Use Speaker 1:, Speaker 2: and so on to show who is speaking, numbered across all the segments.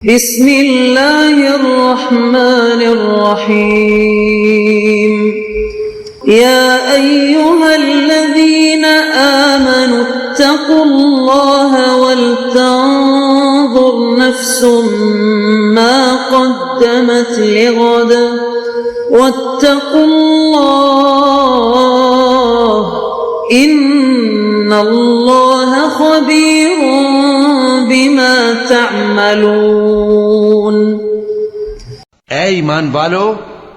Speaker 1: بسم اللہ الرحمن الرحیم یا ایہا الذین آمنوا اتقوا اللہ ولتنظر نفس ما قدمت لغد واتقوا اللہ ان اللہ خبیر بما تعملون۔
Speaker 2: اے ایمان والو،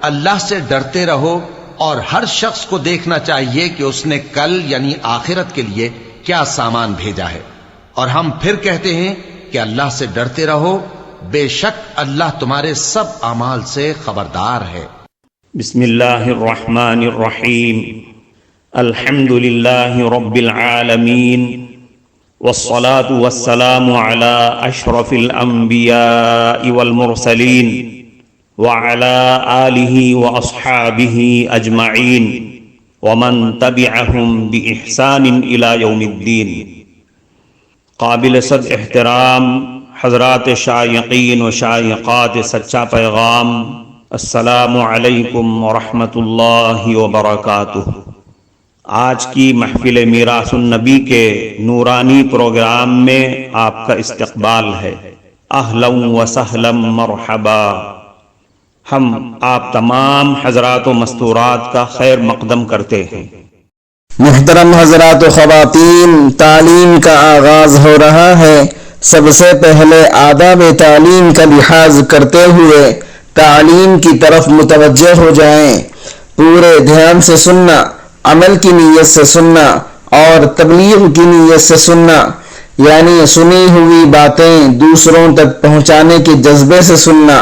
Speaker 2: اللہ سے ڈرتے رہو اور ہر شخص کو دیکھنا چاہیے کہ اس نے کل یعنی آخرت کے لیے کیا سامان بھیجا ہے، اور ہم پھر کہتے ہیں کہ اللہ سے ڈرتے رہو، بے شک اللہ تمہارے سب اعمال سے خبردار ہے۔
Speaker 3: بسم اللہ الرحمن الرحیم، الحمد للہ رب العالمین، والصلاة والسلام على اشرف الانبیاء والمرسلین وعلى آلہ واصحابہ اجمعین ومن تبعہم بإحسان الى یوم الدین۔ قابل صد احترام حضرات شائقین و شائقات سچا پیغام، السلام علیکم ورحمۃ اللہ وبرکاتہ۔ آج کی محفل میراث النبی کے نورانی پروگرام میں آپ کا استقبال ہے۔ اہلا و سہلا مرحبا۔ ہم آپ تمام حضرات و مستورات کا خیر مقدم کرتے ہیں۔
Speaker 4: محترم حضرات و خواتین، تعلیم کا آغاز ہو رہا ہے۔ سب سے پہلے آداب تعلیم کا لحاظ کرتے ہوئے تعلیم کی طرف متوجہ ہو جائیں۔ پورے دھیان سے سننا، عمل کی نیت سے سننا اور تبلیغ کی نیت سے سننا، یعنی سنی ہوئی باتیں دوسروں تک پہنچانے کے جذبے سے سننا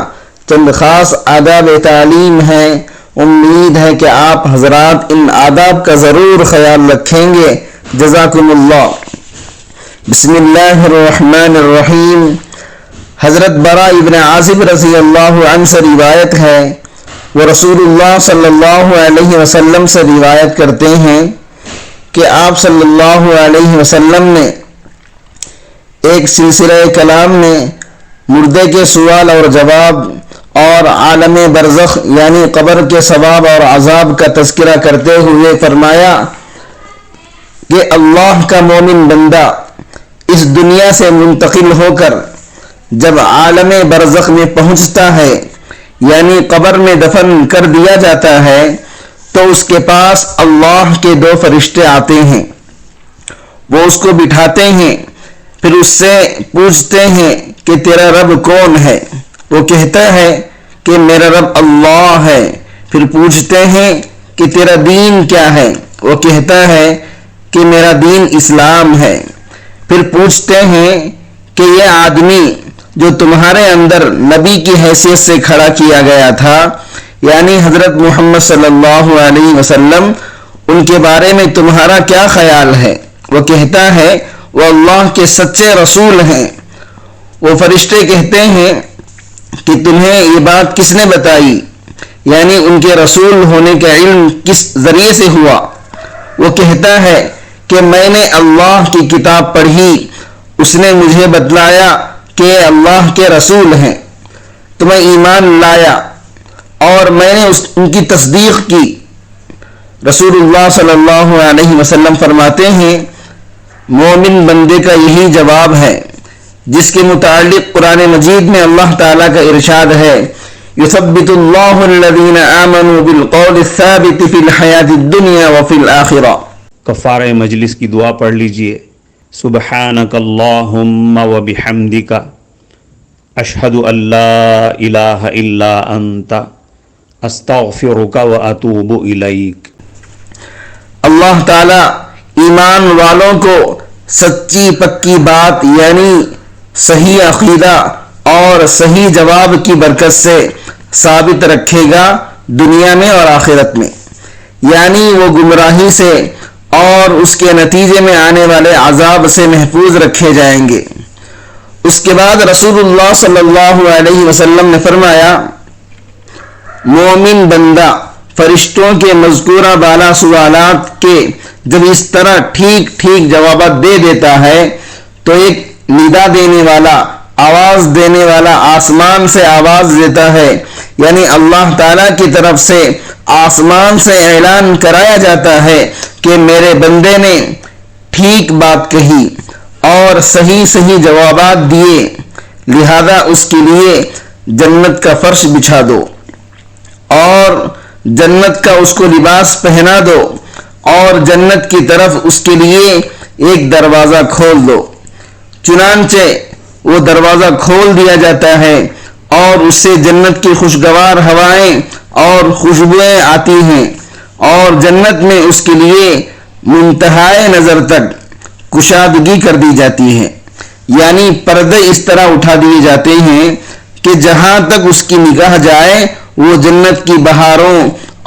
Speaker 4: چند خاص آداب تعلیم ہیں۔ امید ہے کہ آپ حضرات ان آداب کا ضرور خیال رکھیں گے۔ جزاکم اللہ۔ بسم اللہ الرحمن الرحیم۔ حضرت براء ابن عازب رضی اللہ عنہ سے روایت ہے، وہ رسول اللہ صلی اللہ علیہ وسلم سے روایت کرتے ہیں کہ آپ صلی اللہ علیہ وسلم نے ایک سلسلہ کلام میں مردے کے سوال اور جواب اور عالم برزخ یعنی قبر کے ثواب اور عذاب کا تذکرہ کرتے ہوئے فرمایا کہ اللہ کا مومن بندہ اس دنیا سے منتقل ہو کر جب عالم برزخ میں پہنچتا ہے، یعنی قبر میں دفن کر دیا جاتا ہے، تو اس کے پاس اللہ کے دو فرشتے آتے ہیں۔ وہ اس کو بٹھاتے ہیں، پھر اس سے پوچھتے ہیں کہ تیرا رب کون ہے؟ وہ کہتا ہے کہ میرا رب اللہ ہے۔ پھر پوچھتے ہیں کہ تیرا دین کیا ہے؟ وہ کہتا ہے کہ میرا دین اسلام ہے۔ پھر پوچھتے ہیں کہ یہ آدمی جو تمہارے اندر نبی کی حیثیت سے کھڑا کیا گیا تھا، یعنی حضرت محمد صلی اللہ علیہ وسلم، ان کے بارے میں تمہارا کیا خیال ہے؟ وہ کہتا ہے وہ اللہ کے سچے رسول ہیں۔ وہ فرشتے کہتے ہیں کہ تمہیں یہ بات کس نے بتائی، یعنی ان کے رسول ہونے کا علم کس ذریعے سے ہوا؟ وہ کہتا ہے کہ میں نے اللہ کی کتاب پڑھی، اس نے مجھے بتلایا کہ اللہ کے رسول ہیں، تو میں ایمان لایا اور میں نے ان کی تصدیق کی۔ رسول اللہ صلی اللہ علیہ وسلم فرماتے ہیں مومن بندے کا یہی جواب ہے، جس کے متعلق قرآن مجید میں اللہ تعالیٰ کا ارشاد ہے، یثبت اللہ الذین آمنوا بالقول الثابت فی الحیاۃ الدنیا وفی الآخرہ۔
Speaker 3: کفارہ مجلس کی دعا پڑھ لیجئے۔ سبحانک اللہم وبحمدک، اشہد ان لا الہ الا انت، استغفرک واتوب الیک۔
Speaker 4: اللہ تعالیٰ ایمان والوں کو سچی پکی بات یعنی صحیح عقیدہ اور صحیح جواب کی برکت سے ثابت رکھے گا دنیا میں اور آخرت میں، یعنی وہ گمراہی سے اور اس کے نتیجے میں آنے والے عذاب سے محفوظ رکھے جائیں گے۔ اس کے بعد رسول اللہ صلی اللہ علیہ وسلم نے فرمایا مومن بندہ فرشتوں کے مذکورہ بالا سوالات کے جب اس طرح ٹھیک ٹھیک جوابات دے دیتا ہے تو ایک ندا دینے والا آواز دینے والا آسمان سے آواز دیتا ہے، یعنی اللہ تعالیٰ کی طرف سے آسمان سے اعلان کرایا جاتا ہے کہ میرے بندے نے ٹھیک بات کہی اور صحیح صحیح جوابات دیے، لہذا اس کے لیے جنت کا فرش بچھا دو اور جنت کا اس کو لباس پہنا دو اور جنت کی طرف اس کے لیے ایک دروازہ کھول دو۔ چنانچہ وہ دروازہ کھول دیا جاتا ہے اور اس سے جنت کی خوشگوار ہوائیں اور خوشبوئیں آتی ہیں اور جنت میں اس کے لیے منتہائے نظر تک کشادگی کر دی جاتی ہے، یعنی پردے اس طرح اٹھا دیے جاتے ہیں کہ جہاں تک اس کی نگاہ جائے وہ جنت کی بہاروں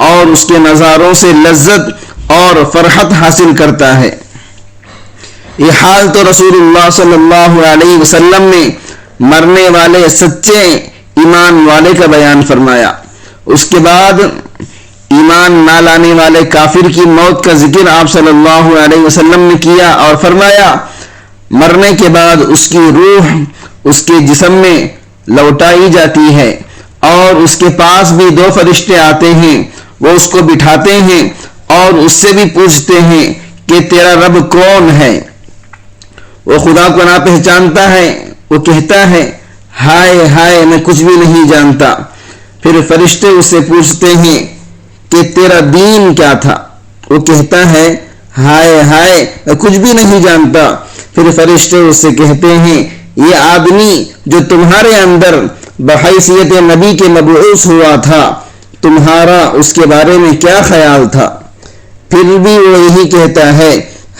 Speaker 4: اور اس کے نظاروں سے لذت اور فرحت حاصل کرتا ہے۔ یہ حال تو رسول اللہ صلی اللہ علیہ وسلم نے مرنے والے سچے ایمان والے کا بیان فرمایا۔ اس کے بعد ایمان نہ لانے والے کافر کی موت کا ذکر آپ صلی اللہ علیہ وسلم نے کیا اور فرمایا مرنے کے بعد اس کی روح اس کے جسم میں لوٹائی جاتی ہے اور اس کے پاس بھی دو فرشتے آتے ہیں، وہ اس کو بٹھاتے ہیں اور اس سے بھی پوچھتے ہیں کہ تیرا رب کون ہے؟ وہ خدا کو نہ پہچانتا ہے، وہ کہتا ہے ہائے ہائے میں کچھ بھی نہیں جانتا۔ پھر فرشتے اس سے پوچھتے ہیں کہ تیرا دین کیا تھا؟ وہ کہتا ہے ہائے ہائے میں کچھ بھی نہیں جانتا۔ پھر فرشتے اس سے کہتے ہیں یہ آدمی جو تمہارے اندر بحیثیت نبی کے مبعوث ہوا تھا، تمہارا اس کے بارے میں کیا خیال تھا؟ پھر بھی وہ یہی کہتا ہے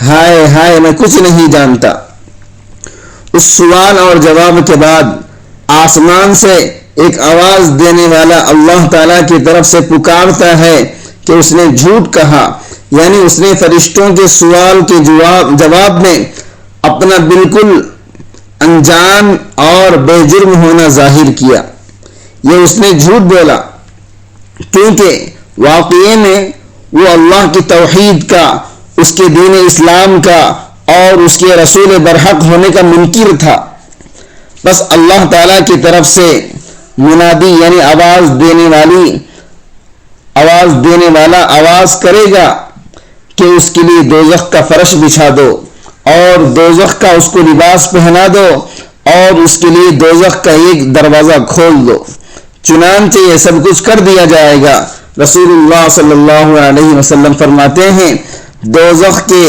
Speaker 4: ہائے ہائے میں کچھ نہیں جانتا۔ اس سوال اور جواب کے بعد آسمان سے ایک آواز دینے والا اللہ تعالیٰ کی طرف سے پکارتا ہے کہ اس نے جھوٹ کہا، یعنی اس نے فرشتوں کے سوال کے جواب میں اپنا بالکل انجان اور بے جرم ہونا ظاہر کیا۔ یہ اس نے جھوٹ بولا کیونکہ واقعے میں وہ اللہ کی توحید کا، اس کے دین اسلام کا اور اس کے رسول برحق ہونے کا منکر تھا۔ بس اللہ تعالیٰ کی طرف سے منادی یعنی آواز دینے والا آواز کرے گا کہ اس کے لیے دوزخ کا فرش بچھا دو اور دوزخ کا اس کو لباس پہنا دو اور اس کے لیے دوزخ کا ایک دروازہ کھول دو۔ چنانچہ یہ سب کچھ کر دیا جائے گا۔ رسول اللہ صلی اللہ علیہ وسلم فرماتے ہیں دوزخ کے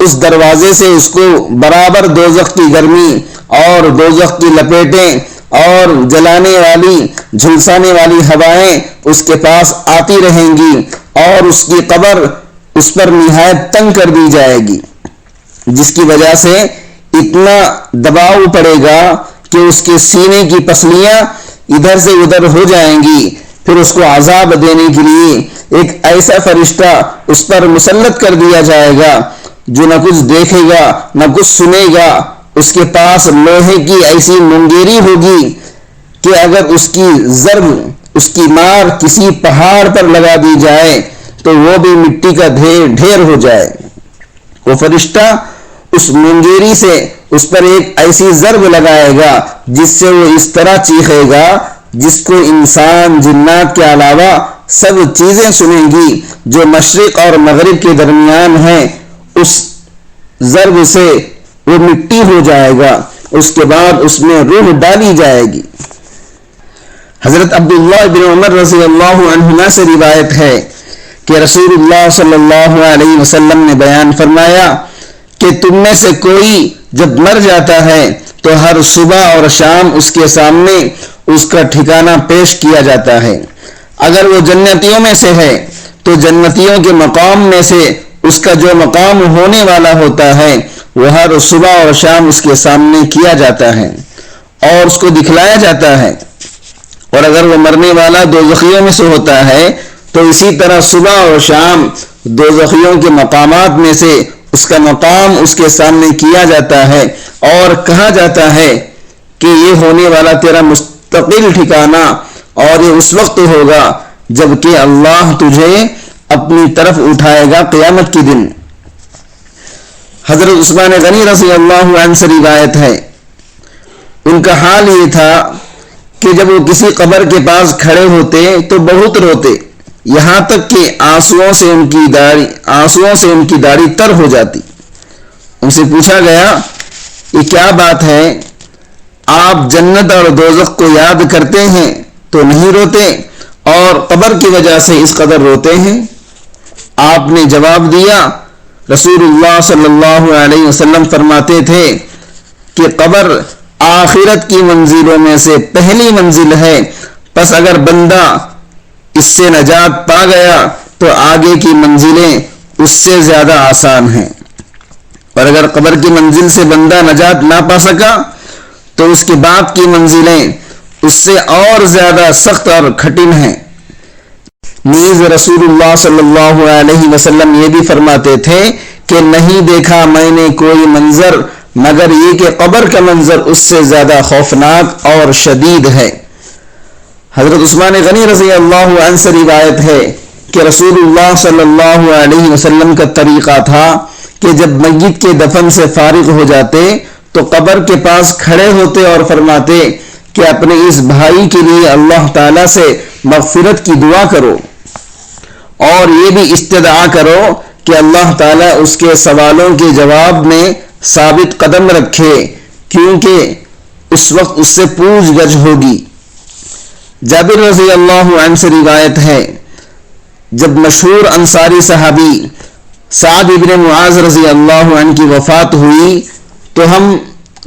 Speaker 4: اس دروازے سے اس کو برابر دوزخ کی گرمی اور دوزخ کی لپیٹیں اور جلانے والی جھلسانے والی ہوائیں اس کے پاس آتی رہیں گی اور اس کی قبر اس پر نہایت تنگ کر دی جائے گی، جس کی وجہ سے اتنا دباؤ پڑے گا کہ اس کے سینے کی پسلیاں ادھر سے ادھر ہو جائیں گی۔ پھر اس کو عذاب دینے کے لیے ایک ایسا فرشتہ اس پر مسلط کر دیا جائے گا جو نہ کچھ دیکھے گا نہ کچھ سنے گا۔ اس کے پاس لوہے کی ایسی منگیری ہوگی کہ اگر اس کی ضرب، اس کی مار کسی پہاڑ پر لگا دی جائے تو وہ بھی مٹی کا ڈھیر ہو جائے۔ وہ فرشتہ اس منگیری سے اس پر ایک ایسی ضرب لگائے گا جس سے وہ اس طرح چیخے گا جس کو انسان جنات کے علاوہ سب چیزیں سنیں گی جو مشرق اور مغرب کے درمیان ہیں۔ اس ضرب سے وہ مٹی ہو جائے گا، اس کے بعد اس میں روح ڈالی جائے گی۔ حضرت عبداللہ بن عمر رضی اللہ عنہما سے روایت ہے کہ رسول اللہ صلی اللہ علیہ وسلم نے بیان فرمایا کہ تم میں سے کوئی جب مر جاتا ہے تو ہر صبح اور شام اس کے سامنے اس کا ٹھکانہ پیش کیا جاتا ہے۔ اگر وہ جنتیوں میں سے ہے تو جنتیوں کے مقام میں سے اس کا جو مقام ہونے والا ہوتا ہے وہ ہر صبح اور شام اس کے سامنے کیا جاتا ہے اور اس کو دکھلایا جاتا ہے۔ اور اگر وہ مرنے والا دوزخیوں میں سے ہوتا ہے تو اسی طرح صبح اور شام دوزخیوں کے مقامات میں سے اس کا مقام اس کے سامنے کیا جاتا ہے اور کہا جاتا ہے کہ یہ ہونے والا تیرا مستقل ٹھکانہ اور یہ اس وقت ہوگا جب کہ اللہ تجھے اپنی طرف اٹھائے گا قیامت کے دن۔ حضرت عثمان غنی رضی اللہ عنہ سے روایت ہے ان کا حال یہ تھا کہ جب وہ کسی قبر کے پاس کھڑے ہوتے تو بہت روتے، یہاں تک کہ آنسوؤں سے ان کی داڑھی تر ہو جاتی۔ ان سے پوچھا گیا یہ کیا بات ہے، آپ جنت اور دوزخ کو یاد کرتے ہیں تو نہیں روتے اور قبر کی وجہ سے اس قدر روتے ہیں؟ آپ نے جواب دیا، رسول اللہ صلی اللہ علیہ وسلم فرماتے تھے کہ قبر آخرت کی منزلوں میں سے پہلی منزل ہے، پس اگر بندہ اس سے نجات پا گیا تو آگے کی منزلیں اس سے زیادہ آسان ہیں، اور اگر قبر کی منزل سے بندہ نجات نہ پا سکا تو اس کے بعد کی منزلیں اس سے اور زیادہ سخت اور کٹھن ہیں۔ نیز رسول اللہ صلی اللہ علیہ وسلم یہ بھی فرماتے تھے کہ نہیں دیکھا میں نے کوئی منظر مگر یہ کہ قبر کا منظر اس سے زیادہ خوفناک اور شدید ہے۔ حضرت عثمان غنی رضی اللہ عنہ سے روایت ہے کہ رسول اللہ صلی اللہ علیہ وسلم کا طریقہ تھا کہ جب میت کے دفن سے فارغ ہو جاتے تو قبر کے پاس کھڑے ہوتے اور فرماتے کہ اپنے اس بھائی کے لیے اللہ تعالیٰ سے مغفرت کی دعا کرو اور یہ بھی استدعا کرو کہ اللہ تعالیٰ اس کے سوالوں کے جواب میں ثابت قدم رکھے، کیونکہ اس وقت اس سے پوچھ گچھ ہوگی۔ جابر رضی اللہ عنہ سے روایت ہے جب مشہور انصاری صحابی سعد ابن معاذ رضی اللہ عنہ کی وفات ہوئی تو ہم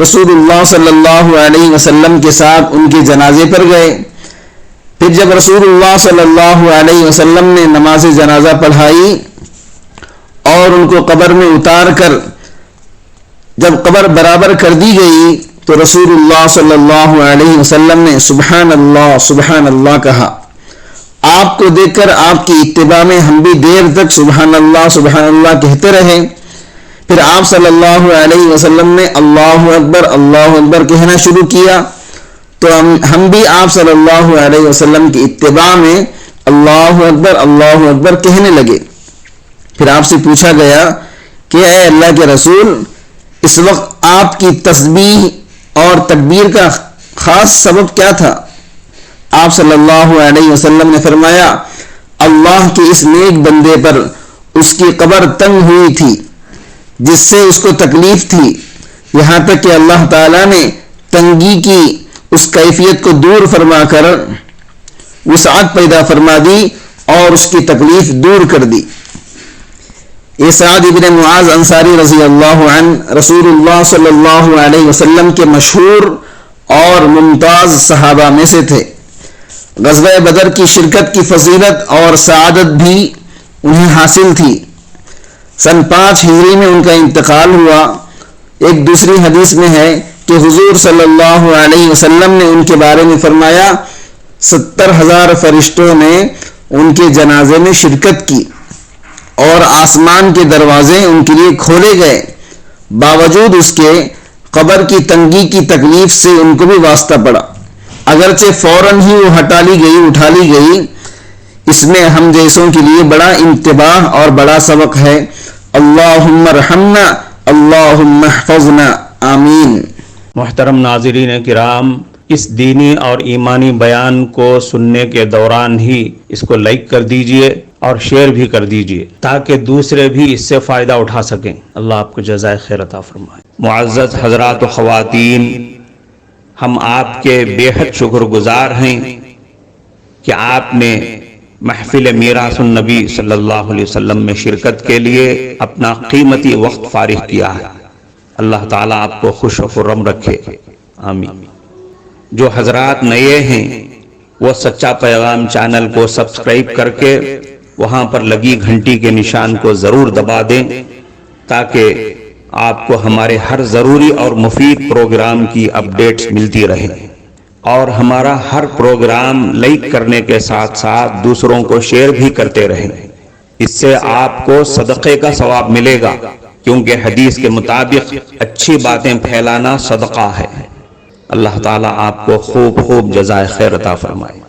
Speaker 4: رسول اللہ صلی اللہ علیہ وسلم کے ساتھ ان کے جنازے پر گئے۔ پھر جب رسول اللہ صلی اللہ علیہ وسلم نے نماز جنازہ پڑھائی اور ان کو قبر میں اتار کر جب قبر برابر کر دی گئی تو رسول اللہ صلی اللہ علیہ وسلم نے سبحان اللہ کہا۔ آپ کو دیکھ کر آپ کی اتباع میں ہم بھی دیر تک سبحان اللہ کہتے رہے۔ پھر آپ صلی اللہ علیہ وسلم نے اللہ اکبر کہنا شروع کیا تو ہم بھی آپ صلی اللہ علیہ وسلم کی اتباع میں اللہ اکبر کہنے لگے۔ پھر آپ سے پوچھا گیا کہ اے اللہ کے رسول، اس وقت آپ کی تسبیح اور تکبیر کا خاص سبب کیا تھا؟ آپ صلی اللہ علیہ وسلم نے فرمایا، اللہ کے اس نیک بندے پر اس کی قبر تنگ ہوئی تھی جس سے اس کو تکلیف تھی، یہاں تک کہ اللہ تعالیٰ نے تنگی کی اس کیفیت کو دور فرما کر وسعت پیدا فرما دی اور اس کی تکلیف دور کر دی۔ یہ سعد ابن معاذ انصاری رضی اللہ عنہ رسول اللہ صلی اللہ علیہ وسلم کے مشہور اور ممتاز صحابہ میں سے تھے۔ غزوہ بدر کی شرکت کی فضیلت اور سعادت بھی انہیں حاصل تھی۔ سن 5 ہجری میں ان کا انتقال ہوا۔ ایک دوسری حدیث میں ہے کہ حضور صلی اللہ علیہ وسلم نے ان کے بارے میں فرمایا 70,000 فرشتوں نے ان کے جنازے میں شرکت کی اور آسمان کے دروازے ان کے لیے کھولے گئے، باوجود اس کے قبر کی تنگی کی تکلیف سے ان کو بھی واسطہ پڑا، اگرچہ فوراً ہی وہ اٹھا لی گئی۔ اس میں ہم جیسوں کے لیے بڑا انتباہ اور بڑا سبق ہے۔ اللہم ارحمنا اللہم احفظنا آمین۔
Speaker 3: محترم ناظرین کرام، اس دینی اور ایمانی بیان کو سننے کے دوران ہی اس کو لائک کر دیجئے اور شیئر بھی کر دیجئے تاکہ دوسرے بھی اس سے فائدہ اٹھا سکیں۔ اللہ آپ کو جزائے خیر عطا فرمائے۔ معزز حضرات و خواتین، ہم آپ کے بے حد شکر گزار ہیں کہ آپ نے محفل میراث النبی صلی اللہ علیہ وسلم میں شرکت کے لیے اپنا قیمتی وقت فارغ کیا ہے۔ اللہ تعالیٰ آپ کو خوش و خرم رکھے، آمین۔ جو حضرات نئے ہیں وہ سچا پیغام چینل کو سبسکرائب کر کے وہاں پر لگی گھنٹی کے نشان کو ضرور دبا دیں تاکہ آپ کو ہمارے ہر ضروری اور مفید پروگرام کی اپڈیٹس ملتی رہیں، اور ہمارا ہر پروگرام لائک کرنے کے ساتھ ساتھ دوسروں کو شیئر بھی کرتے رہیں۔ اس سے آپ کو صدقے کا ثواب ملے گا، کیونکہ حدیث کے مطابق اچھی باتیں پھیلانا صدقہ ہے۔ اللہ تعالیٰ آپ کو خوب جزائے خیر عطا فرمائے۔